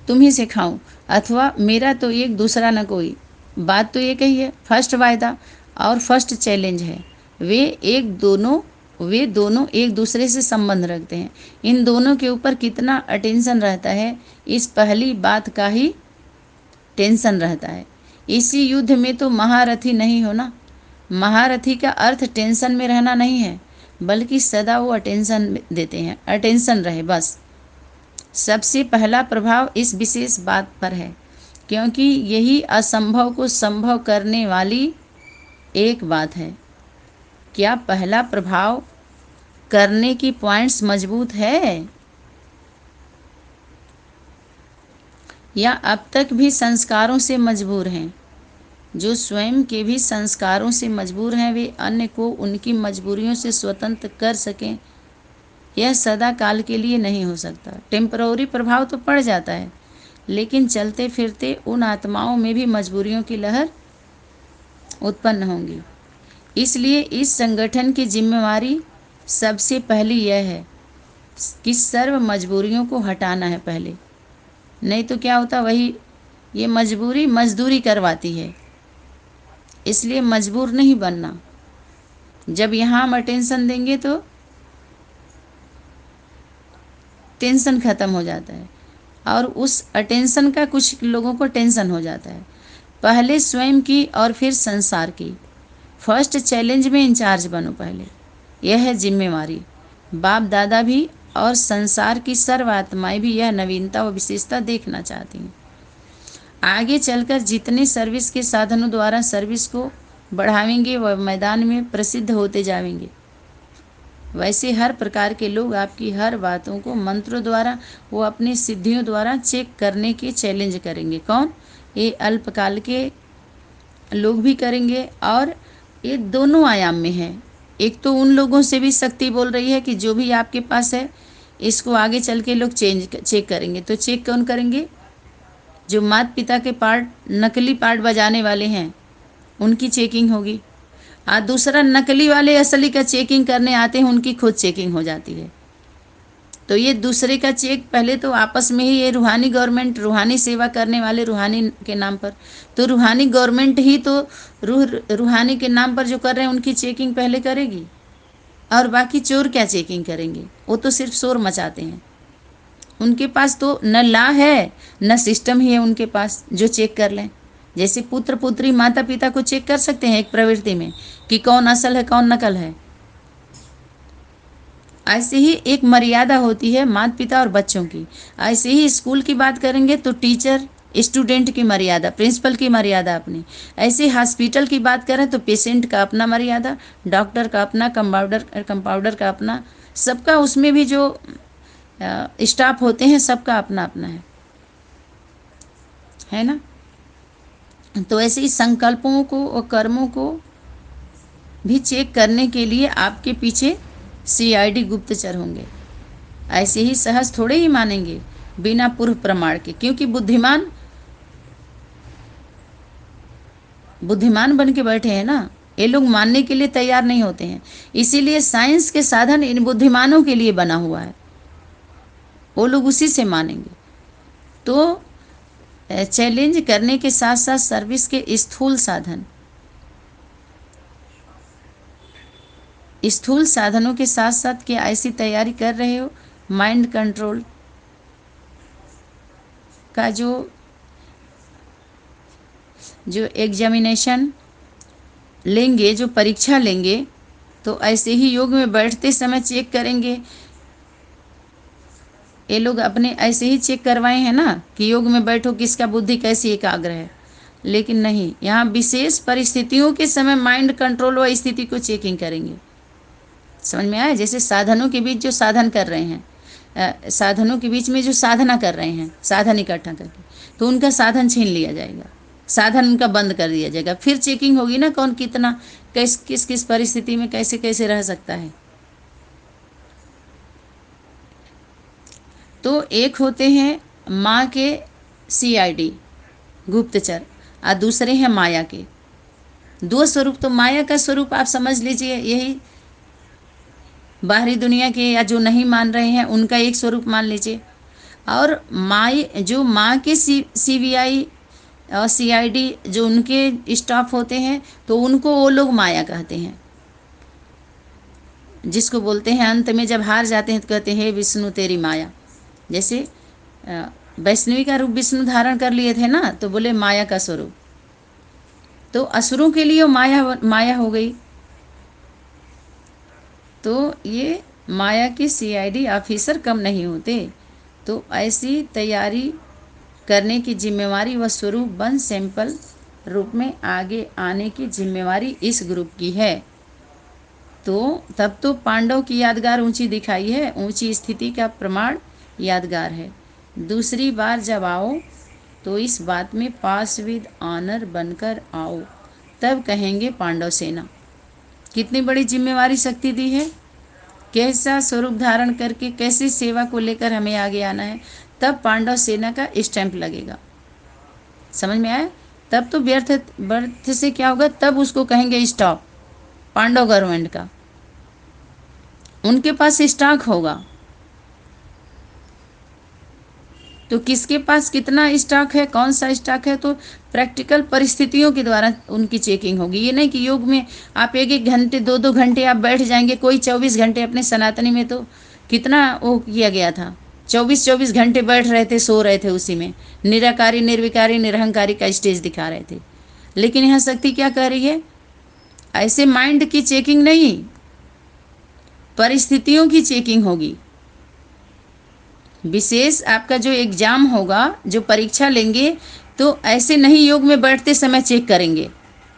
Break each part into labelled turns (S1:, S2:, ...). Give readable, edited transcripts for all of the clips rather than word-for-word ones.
S1: तुम्ही से खाऊं, अथवा मेरा तो एक दूसरा न कोई। बात तो एक ही है, फर्स्ट वायदा और फर्स्ट चैलेंज है। वे दोनों एक दूसरे से संबंध रखते हैं। इन दोनों के ऊपर कितना अटेंशन रहता है, इस पहली बात का ही टेंशन रहता है। इसी युद्ध में तो महारथी नहीं हो ना। महारथी का अर्थ टेंशन में रहना नहीं है, बल्कि सदा वो अटेंशन देते हैं, अटेंशन रहे बस। सबसे पहला प्रभाव इस विशेष बात पर है, क्योंकि यही असंभव को संभव करने वाली एक बात है। क्या पहला प्रभाव करने की पॉइंट्स मजबूत है, या अब तक भी संस्कारों से मजबूर हैं? जो स्वयं के भी संस्कारों से मजबूर हैं, वे अन्य को उनकी मजबूरियों से स्वतंत्र कर सकें, यह सदा काल के लिए नहीं हो सकता। टेम्पररी प्रभाव तो पड़ जाता है, लेकिन चलते फिरते उन आत्माओं में भी मजबूरियों की लहर उत्पन्न होंगी। इसलिए इस संगठन की जिम्मेवारी सबसे पहली यह है कि सर्व मजबूरियों को हटाना है पहले। नहीं तो क्या होता, वही ये मजबूरी मजदूरी करवाती है। इसलिए मजबूर नहीं बनना। जब यहाँ हम अटेंशन देंगे तो टेंशन ख़त्म हो जाता है, और उस अटेंशन का कुछ लोगों को टेंशन हो जाता है। पहले स्वयं की और फिर संसार की। फर्स्ट चैलेंज में इंचार्ज बनो पहले, यह है जिम्मेवारी। बाप दादा भी और संसार की सर्व आत्माएं भी यह नवीनता व विशेषता देखना चाहती हैं। आगे चलकर जितने सर्विस के साधनों द्वारा सर्विस को बढ़ावेंगे वह मैदान में प्रसिद्ध होते जाएंगे। वैसे हर प्रकार के लोग आपकी हर बातों को मंत्रों द्वारा वो अपनी सिद्धियों द्वारा चेक करने के चैलेंज करेंगे। कौन? ये अल्पकाल के लोग भी करेंगे, और ये दोनों आयाम में है। एक तो उन लोगों से भी शक्ति बोल रही है कि जो भी आपके पास है इसको आगे चल के लोग चेक करेंगे। तो चेक कौन करेंगे? जो माता पिता के पार्ट, नकली पार्ट बजाने वाले हैं, उनकी चेकिंग होगी। और दूसरा, नकली वाले असली का चेकिंग करने आते हैं, उनकी खुद चेकिंग हो जाती है। तो ये दूसरे का चेक पहले तो आपस में ही, ये रूहानी गवर्नमेंट, रूहानी सेवा करने वाले रूहानी के नाम पर, तो रूहानी गवर्नमेंट ही तो रूहानी के नाम पर जो कर रहे हैं उनकी चेकिंग पहले करेगी। और बाकी चोर क्या चेकिंग करेंगे? वो तो सिर्फ शोर मचाते हैं। उनके पास तो न लॉ है न सिस्टम ही है उनके पास जो चेक कर लें। जैसे पुत्र पुत्री माता पिता को चेक कर सकते हैं एक प्रवृत्ति में कि कौन असल है कौन नकल है, ऐसे ही एक मर्यादा होती है माता पिता और बच्चों की। ऐसे ही स्कूल की बात करेंगे तो टीचर स्टूडेंट की मर्यादा, प्रिंसिपल की मर्यादा अपनी। ऐसे हॉस्पिटल की बात करें तो पेशेंट का अपना मर्यादा, डॉक्टर का अपना, कंपाउंडर का अपना, सबका उसमें भी जो स्टाफ होते हैं सबका अपना अपना है ना। तो ऐसे ही संकल्पों को और कर्मों को भी चेक करने के लिए आपके पीछे CID गुप्तचर होंगे। ऐसे ही सहज थोड़े ही मानेंगे बिना पूर्व प्रमाण के, क्योंकि बुद्धिमान बन के बैठे हैं ना, ये लोग मानने के लिए तैयार नहीं होते हैं। इसीलिए साइंस के साधन इन बुद्धिमानों के लिए बना हुआ है, वो लोग उसी से मानेंगे। तो चैलेंज करने के साथ साथ सर्विस के स्थूल साधनों के साथ साथ क्या ऐसी तैयारी कर रहे हो? माइंड कंट्रोल का जो एग्जामिनेशन लेंगे, जो परीक्षा लेंगे, तो ऐसे ही योग में बैठते समय चेक करेंगे। ये लोग अपने ऐसे ही चेक करवाए हैं ना कि योग में बैठो किसका बुद्धि कैसी एकाग्र है, लेकिन नहीं, यहाँ विशेष परिस्थितियों के समय माइंड कंट्रोल व स्थिति को चेकिंग करेंगे। समझ में आया? जैसे साधनों के बीच जो साधन कर रहे हैं, साधनों के बीच में जो साधना कर रहे हैं, साधन इकट्ठा करके, तो उनका साधन छीन लिया जाएगा, साधन उनका बंद कर दिया जाएगा। फिर चेकिंग होगी ना कौन कितना किस किस परिस्थिति में कैसे कैसे रह सकता है। तो एक होते हैं माँ के CID गुप्तचर, और दूसरे हैं माया के। दो स्वरूप, तो माया का स्वरूप आप समझ लीजिए, यही बाहरी दुनिया के या जो नहीं मान रहे हैं उनका एक स्वरूप मान लीजिए, और जो माँ के CBI और CID जो उनके स्टाफ होते हैं, तो उनको वो लोग माया कहते हैं, जिसको बोलते हैं अंत में जब हार जाते हैं तो कहते हैं हे विष्णु तेरी माया। जैसे वैष्णवी का रूप विष्णु धारण कर लिए थे ना, तो बोले माया का स्वरूप, तो असुरों के लिए माया हो गई। तो ये माया के CID ऑफिसर कम नहीं होते। तो ऐसी तैयारी करने की जिम्मेवारी व स्वरूप बन सैंपल रूप में आगे आने की जिम्मेवारी इस ग्रुप की है। तो तब तो पांडव की यादगार ऊंची दिखाई है, ऊंची स्थिति का प्रमाण यादगार है। दूसरी बार जब आओ तो इस बात में पास विद ऑनर बनकर आओ, तब कहेंगे पांडव सेना। कितनी बड़ी जिम्मेवारी शक्ति दी है, कैसा स्वरूप धारण करके कैसी सेवा को लेकर हमें आगे आना है, तब पांडव सेना का स्टैंप लगेगा। समझ में आया? तब तो व्यर्थ से क्या होगा, तब उसको कहेंगे स्टॉप। पांडव गवर्नमेंट का उनके पास स्टॉक होगा, तो किसके पास कितना स्टॉक है, कौन सा स्टॉक है, तो प्रैक्टिकल परिस्थितियों के द्वारा उनकी चेकिंग होगी। ये नहीं कि योग में आप 1-1 घंटे 2-2 घंटे आप बैठ जाएंगे। कोई 24 घंटे, अपने सनातनी में तो कितना वो किया गया था, 24-24 घंटे बैठ रहे थे, सो रहे थे, उसी में निराकारी निर्विकारी निरहंकारी का स्टेज दिखा रहे थे। लेकिन यहाँ शक्ति क्या कह रही है, ऐसे माइंड की चेकिंग नहीं, परिस्थितियों की चेकिंग होगी। विशेष आपका जो एग्जाम होगा, जो परीक्षा लेंगे, तो ऐसे नहीं योग में बैठते समय चेक करेंगे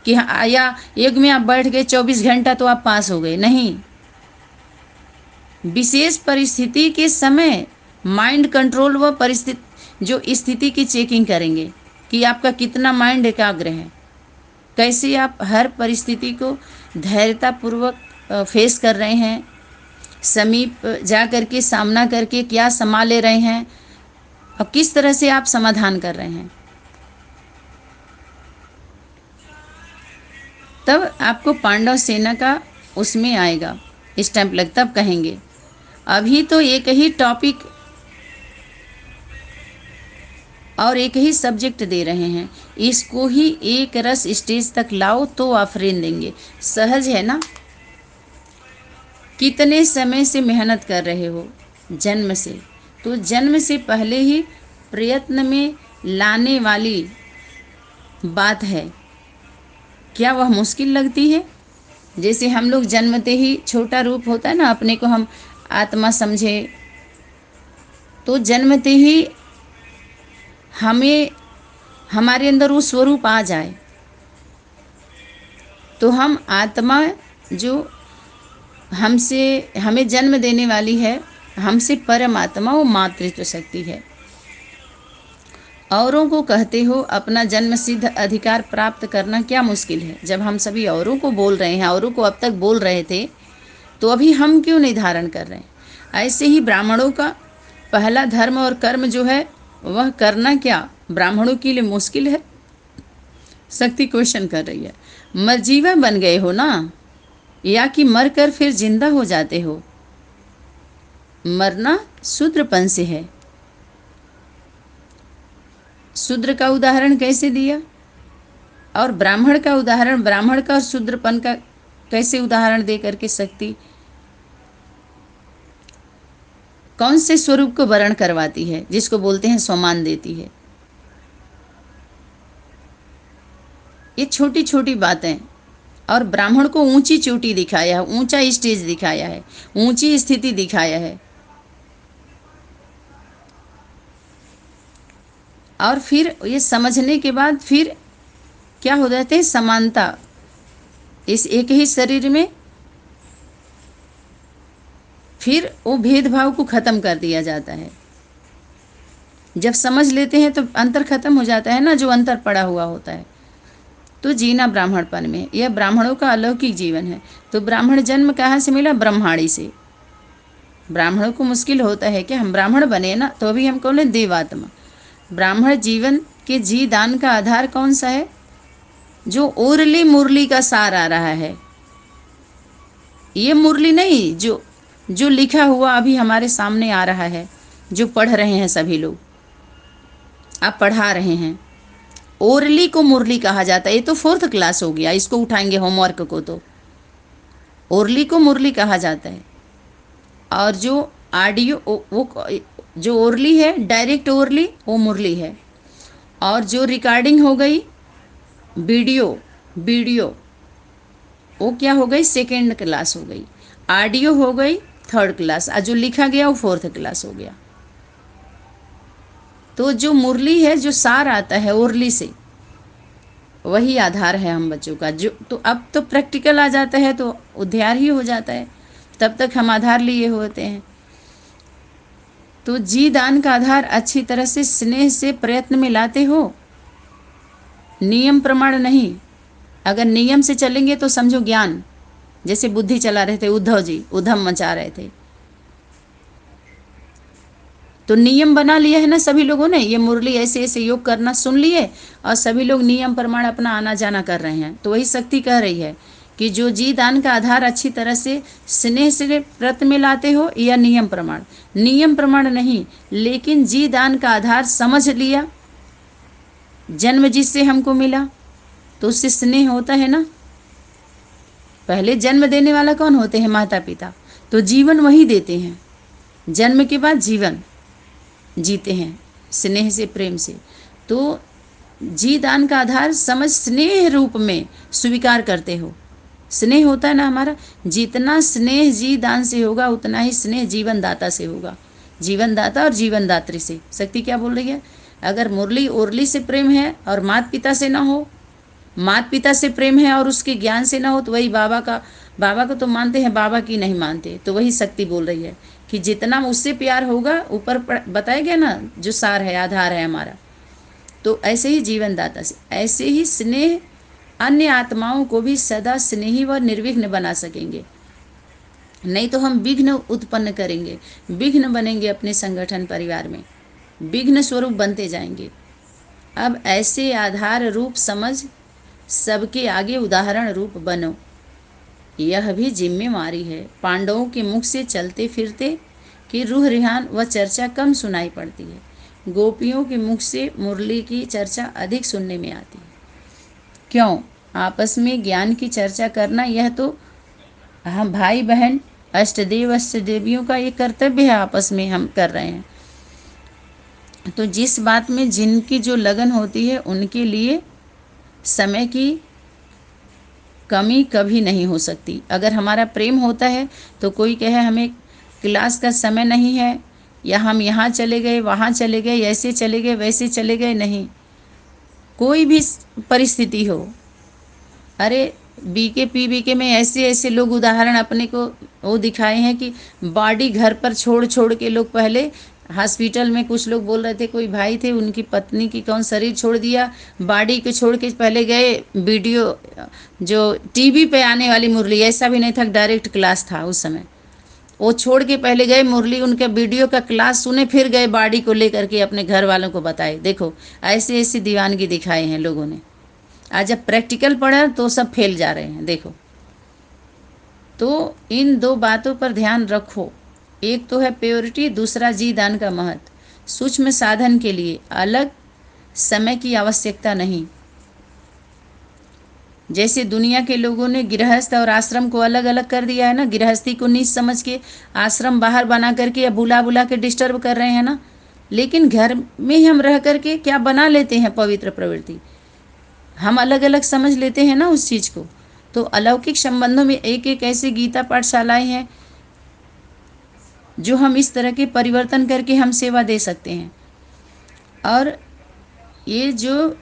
S1: कि हाँ, या योग में आप बैठ गए 24 घंटा तो आप पास हो गए, नहीं। विशेष परिस्थिति के समय माइंड कंट्रोल व परिस्थिति जो स्थिति की चेकिंग करेंगे कि आपका कितना माइंड एकाग्र है, कैसे आप हर परिस्थिति को धैर्यतापूर्वक फेस कर रहे हैं, समीप जा करके सामना करके क्या संभाल ले रहे हैं और किस तरह से आप समाधान कर रहे हैं। तब आपको पांडव सेना का उसमें आएगा स्टैंप लग, तब कहेंगे। अभी तो एक ही टॉपिक और एक ही सब्जेक्ट दे रहे हैं, इसको ही एक रस स्टेज तक लाओ तो आफरीन देंगे। सहज है ना? कितने समय से मेहनत कर रहे हो, जन्म से, तो जन्म से पहले ही प्रयत्न में लाने वाली बात है। क्या वह मुश्किल लगती है? जैसे हम लोग जन्मते ही छोटा रूप होता है ना, अपने को हम आत्मा समझे, तो जन्मते ही हमें हमारे अंदर वो स्वरूप आ जाए, तो हम आत्मा जो हमें जन्म देने वाली है, हमसे परमात्मा वो मातृत्व शक्ति है। औरों को कहते हो अपना जन्म सिद्ध अधिकार प्राप्त करना क्या मुश्किल है। जब हम सभी औरों को बोल रहे हैं, औरों को अब तक बोल रहे थे, तो अभी हम क्यों नहीं धारण कर रहे हैं। ऐसे ही ब्राह्मणों का पहला धर्म और कर्म जो है वह करना क्या ब्राह्मणों के लिए मुश्किल है? शक्ति क्वेश्चन कर रही है। मरजीवा बन गए हो ना, या कि मरकर फिर जिंदा हो जाते हो। मरना शूद्रपन से है। शूद्र का उदाहरण कैसे दिया, और ब्राह्मण का उदाहरण, ब्राह्मण का और शूद्रपन का कैसे उदाहरण दे करके शक्ति कौन से स्वरूप को वर्ण करवाती है, जिसको बोलते हैं स्वमान देती है। ये छोटी छोटी बातें, और ब्राह्मण को ऊंची चोटी दिखाया है, ऊंचा स्टेज दिखाया है, ऊंची स्थिति दिखाया है। और फिर ये समझने के बाद फिर क्या हो जाते हैं, समानता इस एक ही शरीर में, फिर वो भेदभाव को खत्म कर दिया जाता है। जब समझ लेते हैं तो अंतर खत्म हो जाता है ना, जो अंतर पड़ा हुआ होता है। तो जीना ब्राह्मणपन में, यह ब्राह्मणों का अलौकिक जीवन है। तो ब्राह्मण जन्म कहाँ से मिला? ब्रह्माणी से। ब्राह्मणों को मुश्किल होता है कि हम ब्राह्मण बने ना, तो अभी हम कौन है? देवात्मा। ब्राह्मण जीवन के जी दान का आधार कौन सा है? जो उर्ली मुरली का सार आ रहा है, ये मुरली नहीं जो लिखा हुआ अभी हमारे सामने आ रहा है, जो पढ़ रहे हैं सभी लोग, आप पढ़ा रहे हैं। ओरली को मुरली कहा जाता है। ये तो 4th क्लास हो गया, इसको उठाएंगे होमवर्क को। तो ओरली को मुरली कहा जाता है। और जो ऑडियो वो जो ओरली है, डायरेक्ट ओरली, वो मुरली है। और जो रिकॉर्डिंग हो गई वीडियो वो क्या हो गई, 2nd क्लास हो गई। ऑडियो हो गई 3rd क्लास, और जो लिखा गया वो 4th क्लास हो गया। तो जो मुरली है, जो सार आता है ओरली से, वही आधार है हम बच्चों का। जो तो अब तो प्रैक्टिकल आ जाता है तो उद्धार ही हो जाता है, तब तक हम आधार लिए होते हैं। तो जी दान का आधार अच्छी तरह से स्नेह से प्रयत्न में लाते हो, नियम प्रमाण नहीं। अगर नियम से चलेंगे तो समझो ज्ञान, जैसे बुद्धि चला रहे थे उद्धव जी, उधम मचा रहे थे, तो नियम बना लिया है ना सभी लोगों ने। ये मुरली ऐसे ऐसे योग करना सुन लिए और सभी लोग नियम प्रमाण अपना आना जाना कर रहे हैं। तो वही शक्ति कह रही है कि जो जी दान का आधार अच्छी तरह से स्नेह से व्रत में लाते हो, या नियम प्रमाण, नियम प्रमाण नहीं, लेकिन जी दान का आधार समझ लिया, जन्म जिससे हमको मिला तो उससे स्नेह होता है ना। पहले जन्म देने वाला कौन होते हैं, माता पिता, तो जीवन वही देते हैं, जन्म के बाद जीवन जीते हैं स्नेह से, प्रेम से। तो जी दान का आधार समझ स्नेह रूप में स्वीकार करते हो। स्नेह होता है ना हमारा, जितना स्नेह जी दान से होगा उतना ही स्नेह जीवन दाता से होगा, जीवन दाता और जीवन दात्री से। शक्ति क्या बोल रही है, अगर मुरली ओरली से प्रेम है और माता पिता से ना हो, माता पिता से प्रेम है और उसके ज्ञान से ना हो, तो वही बाबा को तो मानते हैं, बाबा की नहीं मानते। तो वही शक्ति बोल रही है कि जितना उससे प्यार होगा, ऊपर बताया गया ना जो सार है, आधार है हमारा, तो ऐसे ही जीवन दाता से, ऐसे ही स्नेह अन्य आत्माओं को भी सदा स्नेही व निर्विघ्न बना सकेंगे। नहीं तो हम विघ्न उत्पन्न करेंगे, विघ्न बनेंगे अपने संगठन परिवार में, विघ्न स्वरूप बनते जाएंगे। अब ऐसे आधार रूप समझ सबके आगे उदाहरण रूप बनो, यह भी जिम्मेवारी है। पांडवों के मुख से चलते फिरते की रूह रिहान व चर्चा कम सुनाई पड़ती है, गोपियों के मुख से मुरली की चर्चा अधिक सुनने में आती है। क्यों? आपस में ज्ञान की चर्चा करना, यह तो हम भाई बहन अष्टदेव अष्टदेवियों का ये कर्तव्य है, आपस में हम कर रहे हैं। तो जिस बात में जिनकी जो लगन होती है, उनके लिए समय की कमी कभी नहीं हो सकती। अगर हमारा प्रेम होता है तो कोई कहे हमें क्लास का समय नहीं है, या हम यहाँ चले गए, वहाँ चले गए, ऐसे चले गए, वैसे चले गए, नहीं, कोई भी परिस्थिति हो। अरे बीके में ऐसे ऐसे लोग उदाहरण अपने को वो दिखाए हैं कि बॉडी घर पर छोड़ छोड़ के लोग, पहले हॉस्पिटल में कुछ लोग बोल रहे थे, कोई भाई थे उनकी पत्नी की कौन शरीर छोड़ दिया, बॉडी को छोड़ के पहले गए वीडियो, जो टीवी पे आने वाली मुरली, ऐसा भी नहीं था, डायरेक्ट क्लास था उस समय, वो छोड़ के पहले गए मुरली, उनके वीडियो का क्लास सुने, फिर गए बॉडी को लेकर के अपने घर वालों को बताए। देखो ऐसे ऐसी दीवानगी दिखाए हैं लोगों ने। आज जब प्रैक्टिकल पढ़ा तो सब फेल जा रहे हैं। देखो, तो इन दो बातों पर ध्यान रखो, एक तो है प्योरिटी, दूसरा जी दान का महत्व। सूक्ष्म साधन के लिए अलग समय की आवश्यकता नहीं। जैसे दुनिया के लोगों ने गृहस्थ और आश्रम को अलग अलग कर दिया है ना, गृहस्थी को नीच समझ के आश्रम बाहर बना करके या बुला बुला के डिस्टर्ब कर रहे हैं ना, लेकिन घर में ही हम रह करके क्या बना लेते हैं पवित्र प्रवृत्ति, हम अलग अलग समझ लेते हैं ना उस चीज़ को। तो अलौकिक संबंधों में एक एक ऐसे गीता पाठशालाएं हैं जो हम इस तरह के परिवर्तन करके हम सेवा दे सकते हैं। और ये जो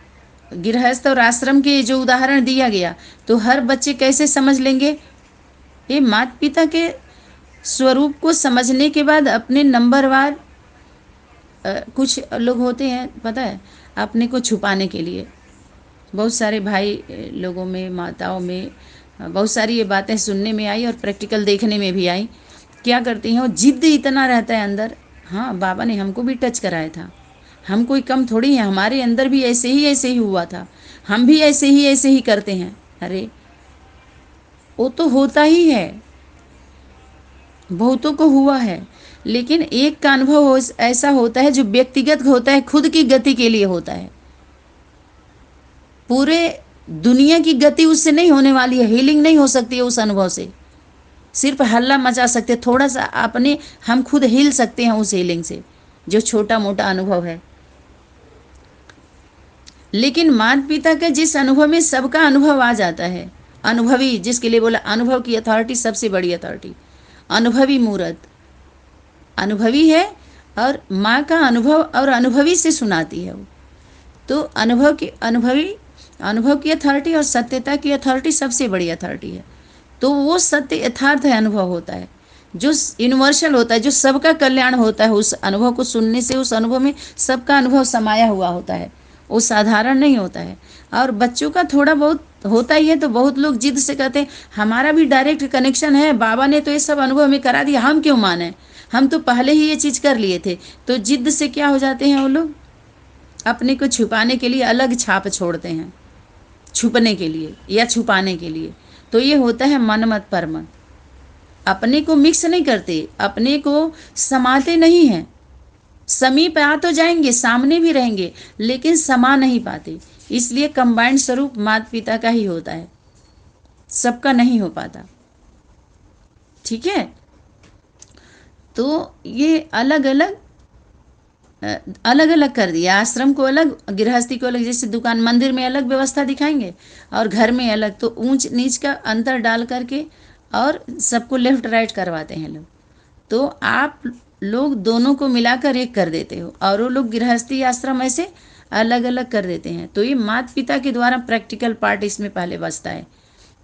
S1: गृहस्थ और आश्रम के जो उदाहरण दिया गया, तो हर बच्चे कैसे समझ लेंगे, ये माता पिता के स्वरूप को समझने के बाद अपने नंबरवार, कुछ लोग होते हैं पता है, अपने को छुपाने के लिए, बहुत सारे भाई लोगों में, माताओं में बहुत सारी ये बातें सुनने में आई और प्रैक्टिकल देखने में भी आई। क्या करती हैं वो, जिद्द इतना रहता है अंदर, हाँ बाबा ने हमको भी टच कराया था, हम कोई कम थोड़ी हैं, हमारे अंदर भी ऐसे ही हुआ था, हम भी ऐसे ही करते हैं। अरे वो तो होता ही है, बहुतों को हुआ है, लेकिन एक का अनुभव ऐसा होता है जो व्यक्तिगत होता है, खुद की गति के लिए होता है। पूरे दुनिया की गति उससे नहीं होने वाली है, हीलिंग नहीं हो सकती है उस अनुभव से। सिर्फ हल्ला मचा सकते, थोड़ा सा अपने हम खुद हिल सकते हैं उस हीलिंग से, जो छोटा मोटा अनुभव है। लेकिन माता पिता का जिस अनुभव में सबका अनुभव आ जाता है, अनुभवी, जिसके लिए बोला अनुभव की अथॉरिटी सबसे बड़ी अथॉरिटी, अनुभवी मूर्त अनुभवी है, और माँ का अनुभव और अनुभवी से सुनाती है वो। तो अनुभव की अथॉरिटी और सत्यता की अथॉरिटी सबसे बड़ी अथॉरिटी है। तो वो सत्य यथार्थ है, अनुभव होता है जो यूनिवर्सल होता है, जो सबका कल्याण होता है। उस अनुभव को सुनने से उस अनुभव में सबका अनुभव समाया हुआ होता है, वो साधारण नहीं होता है। और बच्चों का थोड़ा बहुत होता ही है, तो बहुत लोग जिद से कहते हैं हमारा भी डायरेक्ट कनेक्शन है, बाबा ने तो ये सब अनुभव में करा दिया, हम क्यों माने, हम तो पहले ही ये चीज़ कर लिए थे। तो जिद से क्या हो जाते हैं वो लोग, अपने को छुपाने के लिए अलग छाप छोड़ते हैं, छुपने के लिए या छुपाने के लिए। तो ये होता है मनमत परमत। अपने को मिक्स नहीं करते, अपने को समाते नहीं हैं। समीप आ तो जाएंगे, सामने भी रहेंगे, लेकिन समा नहीं पाते। इसलिए कंबाइंड स्वरूप माता पिता का ही होता है, सबका नहीं हो पाता। ठीक है, तो ये अलग अलग कर दिया, आश्रम को अलग, गृहस्थी को अलग। जैसे दुकान मंदिर में अलग व्यवस्था दिखाएंगे और घर में अलग, तो ऊंच नीच का अंतर डाल करके और सबको लेफ्ट राइट करवाते हैं लोग। तो आप लोग दोनों को मिलाकर एक कर देते हो, और वो लोग गृहस्थी आश्रम ऐसे अलग अलग कर देते हैं। तो ये माता पिता के द्वारा प्रैक्टिकल पार्ट इसमें पहले बचता है,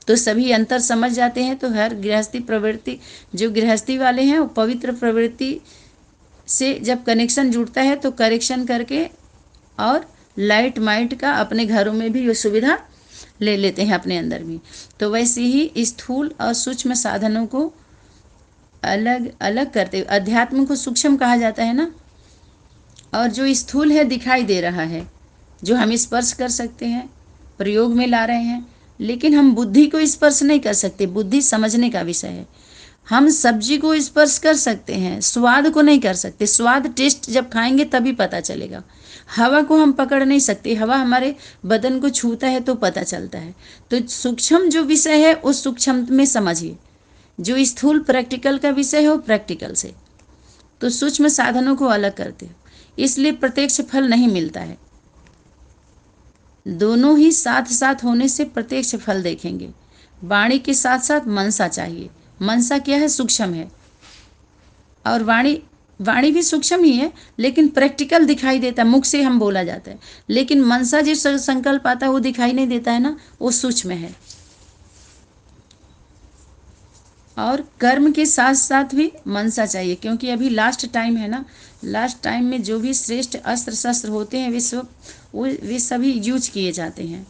S1: तो सभी अंतर समझ जाते हैं। तो हर गृहस्थी प्रवृत्ति, जो गृहस्थी वाले हैं वो पवित्र प्रवृत्ति से जब कनेक्शन जुड़ता है तो करेक्शन करके और लाइट माइट का अपने घरों में भी ये सुविधा ले लेते हैं अपने अंदर भी। तो वैसे ही स्थूल और सूक्ष्म साधनों को अलग अलग करते हुए, अध्यात्म को सूक्ष्म कहा जाता है ना, और जो स्थूल है दिखाई दे रहा है, जो हम स्पर्श कर सकते हैं, प्रयोग में ला रहे हैं, लेकिन हम बुद्धि को स्पर्श नहीं कर सकते। बुद्धि समझने का विषय है। हम सब्जी को स्पर्श कर सकते हैं, स्वाद को नहीं कर सकते। स्वाद टेस्ट जब खाएंगे तभी पता चलेगा। हवा को हम पकड़ नहीं सकते, हवा हमारे बदन को छूता है तो पता चलता है। तो सूक्ष्म जो विषय है उस सूक्ष्म में समझिए, जो स्थूल प्रैक्टिकल का विषय है वो प्रैक्टिकल से। तो सूक्ष्म साधनों को अलग करते हो, इसलिए प्रत्यक्ष फल नहीं मिलता है। दोनों ही साथ साथ होने से प्रत्यक्ष फल देखेंगे। वाणी के साथ साथ मनसा चाहिए। मनसा क्या है, सूक्ष्म है, और वाणी भी सूक्ष्म ही है, लेकिन प्रैक्टिकल दिखाई देता है, मुख से हम बोला जाता है। लेकिन मनसा जिस संकल्प आता है वो दिखाई नहीं देता है ना, वो सूक्ष्म है। और कर्म के साथ साथ भी मनसा चाहिए, क्योंकि अभी लास्ट टाइम है ना। लास्ट टाइम में जो भी श्रेष्ठ अस्त्र शस्त्र होते हैं वे सभी यूज किए जाते हैं।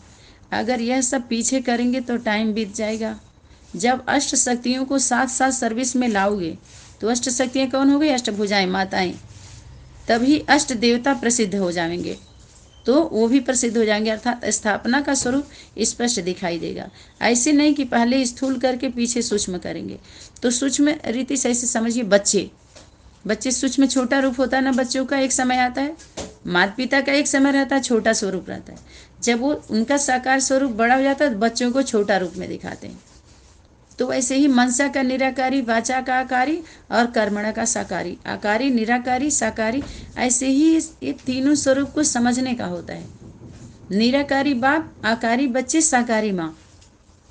S1: अगर यह सब पीछे करेंगे तो टाइम बीत जाएगा। जब अष्ट शक्तियों को साथ साथ सर्विस में लाओगे, तो अष्ट शक्तियाँ कौन हो गई, अष्टभुजाएं माताएं, तभी अष्ट देवता प्रसिद्ध हो जाएंगे। तो वो भी प्रसिद्ध हो जाएंगे, अर्थात स्थापना का स्वरूप स्पष्ट दिखाई देगा। ऐसे नहीं कि पहले स्थूल करके पीछे सूक्ष्म करेंगे। तो सूक्ष्म रीति से ऐसे समझिए, बच्चे सूक्ष्म छोटा रूप होता है ना, बच्चों का एक समय आता है, माता पिता का एक समय रहता है, छोटा स्वरूप रहता है। जब वो उनका साकार स्वरूप बड़ा हो जाता है तो बच्चों को छोटा रूप में दिखाते हैं। तो वैसे ही मनसा का निराकारी, वाचा का आकारी और कर्मणा का साकारी। आकारी, निराकारी, साकारी, ऐसे ही ये तीनों स्वरूप को समझने का होता है। निराकारी बाप, आकारी बच्चे, साकारी माँ।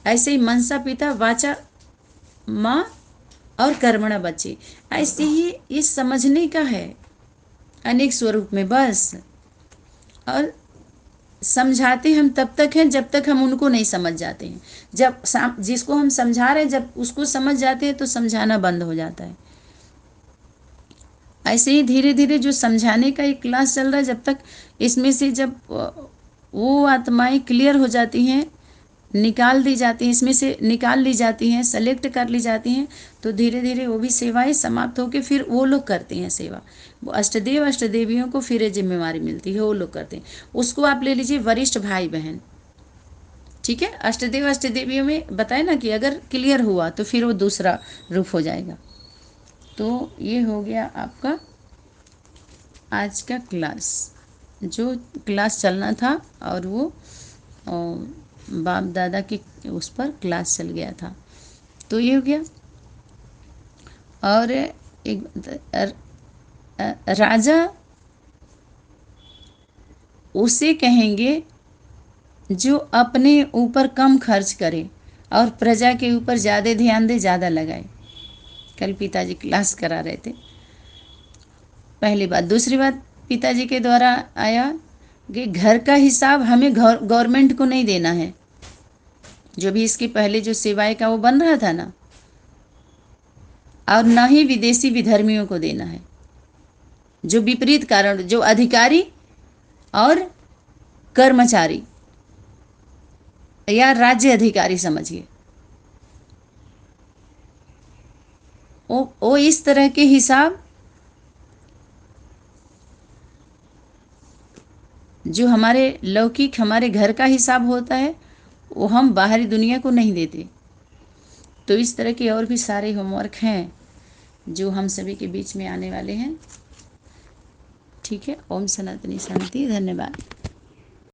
S1: ऐसे ही मनसा पिता, वाचा माँ और कर्मणा बच्चे। ऐसे ही ये समझने का है अनेक स्वरूप में बस। और समझाते हम तब तक हैं जब तक हम उनको नहीं समझ जाते हैं। जब जिसको हम समझा रहे हैं जब उसको समझ जाते हैं तो समझाना बंद हो जाता है। ऐसे ही धीरे धीरे जो समझाने का एक क्लास चल रहा है, जब तक इसमें से जब वो आत्माएं क्लियर हो जाती हैं, निकाल दी जाती हैं, इसमें से निकाल ली जाती हैं, सेलेक्ट कर ली जाती हैं, तो धीरे धीरे वो भी सेवाएं समाप्त होकर फिर वो लोग करते हैं सेवा। वो अष्टदेव अष्टदेवियों को फिर जिम्मेवारी मिलती है, वो लोग करते हैं। उसको आप ले लीजिए वरिष्ठ भाई बहन। ठीक है, अष्टदेव अष्टदेवियों में बताए ना कि अगर क्लियर हुआ तो फिर वो दूसरा रूप हो जाएगा। तो ये हो गया आपका आज का क्लास, जो क्लास चलना था और वो बाप दादा के उस पर क्लास चल गया था। तो ये हो गया। और एक राजा उसे कहेंगे जो अपने ऊपर कम खर्च करे और प्रजा के ऊपर ज़्यादा ध्यान दे, ज़्यादा लगाए। कल पिताजी क्लास करा रहे थे। पहली बात। दूसरी बात पिताजी के द्वारा आया कि घर का हिसाब हमें गवर्नमेंट को नहीं देना है। जो भी इसके पहले जो सेवाएं का वो बन रहा था ना, और न ही विदेशी विधर्मियों को देना है। जो विपरीत कारण, जो अधिकारी और कर्मचारी या राज्य अधिकारी समझिए, वो इस तरह के हिसाब जो हमारे लौकिक हमारे घर का हिसाब होता है वो हम बाहरी दुनिया को नहीं देते। तो इस तरह के और भी सारे होमवर्क हैं जो हम सभी के बीच में आने वाले हैं। ठीक है। ओम सनातनी शांति। धन्यवाद।